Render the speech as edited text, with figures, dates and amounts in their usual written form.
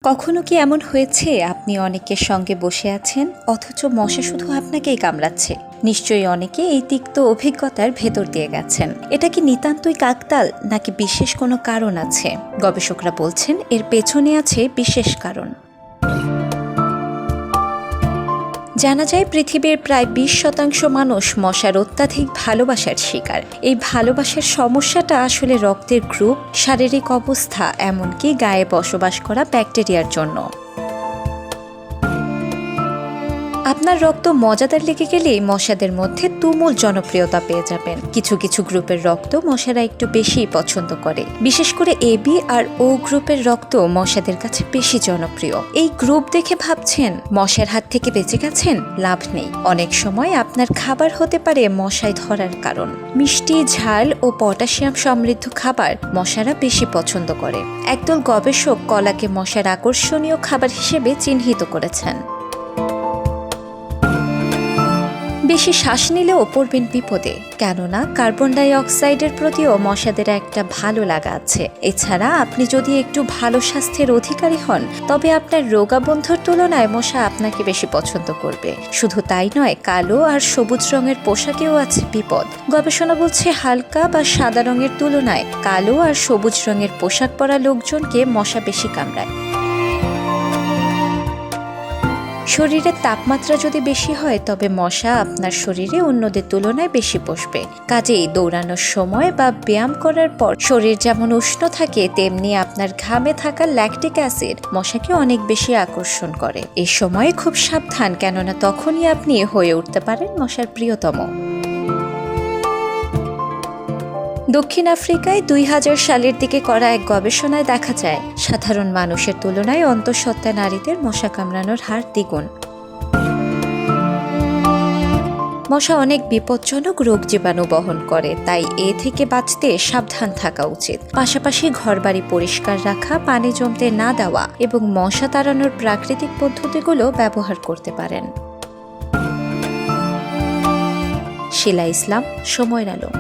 কখনো কি এমন হয়েছে আপনি অনেকের সঙ্গে বসে আছেন অথচ মশা শুধু আপনাকেই কামড়াচ্ছে? নিশ্চয়ই অনেকে এই তিক্ত অভিজ্ঞতার ভেতর দিয়ে গেছেন। এটা কি নিতান্তই কাকতাল নাকি বিশেষ কোনো কারণ আছে? গবেষকরা বলছেন এর পেছনে আছে বিশেষ কারণ। জানা যায় পৃথিবীর প্রায় 20% মানুষ মশার অত্যাধিক ভালোবাসার শিকার। এই ভালোবাসার সমস্যাটা আসলে রক্তের গ্রুপ, শারীরিক অবস্থা, এমনকি গায়ে বসবাস করা ব্যাকটেরিয়ার জন্য। আপনার রক্ত মজাদার লেগে গেলেই মশাদের মধ্যে তুমুল জনপ্রিয়তা পেয়ে যাবেন। কিছু কিছু গ্রুপের রক্ত মশারা একটু বেশিই পছন্দ করে। বিশেষ করে AB আর O গ্রুপের রক্ত মশাদের কাছে বেশি জনপ্রিয়। এই গ্রুপ দেখে ভাবছেন মশার হাত থেকে বেঁচে গেছেন? লাভ নেই। অনেক সময় আপনার খাবার হতে পারে মশায় ধরার কারণ। মিষ্টি, ঝাল ও পটাশিয়াম সমৃদ্ধ খাবার মশারা বেশি পছন্দ করে। একদল গবেষক কলাকে মশার আকর্ষণীয় খাবার হিসেবে চিহ্নিত করেছেন। বেশি শ্বাস নিলেও পড়বেন বিপদে, কেননা কার্বন ডাই অক্সাইডের প্রতিও মশাদের একটা ভালো লাগা আছে। এছাড়া আপনি যদি একটু ভালো স্বাস্থ্যের অধিকারী হন তবে আপনার রোগাবন্ধুর তুলনায় মশা আপনাকে বেশি পছন্দ করবে। শুধু তাই নয়, কালো আর সবুজ রঙের পোশাকেও আছে বিপদ। গবেষণা বলছে হালকা বা সাদা রঙের তুলনায় কালো আর সবুজ রঙের পোশাক পরা লোকজনকে মশা বেশি কামড়ায়। শরীরের তাপমাত্রা যদি বেশি হয় তবে মশা আপনার শরীরে অন্যদের তুলনায় বেশি বসবে। কাজেই দৌড়ানোর সময় বা ব্যায়াম করার পর শরীর যেমন উষ্ণ থাকে তেমনি আপনার ঘামে থাকা ল্যাকটিক অ্যাসিড মশাকে অনেক বেশি আকর্ষণ করে। এই সময়ে খুব সাবধান, কেননা তখনই আপনি হয়ে উঠতে পারেন মশার প্রিয়তম। দক্ষিণ আফ্রিকায় 2000 সালের দিকে করা এক গবেষণায় দেখা যায় সাধারণ মানুষের তুলনায় অন্তঃসত্ত্বা নারীদের মশা কামড়ানোর হার দ্বিগুণ। মশা অনেক বিপজ্জনক রোগ জীবাণু বহন করে, তাই এ থেকে বাঁচতে সাবধান থাকা উচিত। পাশাপাশি ঘরবাড়ি পরিষ্কার রাখা, পানি জমতে না দেওয়া এবং মশা তাড়ানোর প্রাকৃতিক পদ্ধতিগুলো ব্যবহার করতে পারেন। শিলা ইসলাম, সময়ের আলো।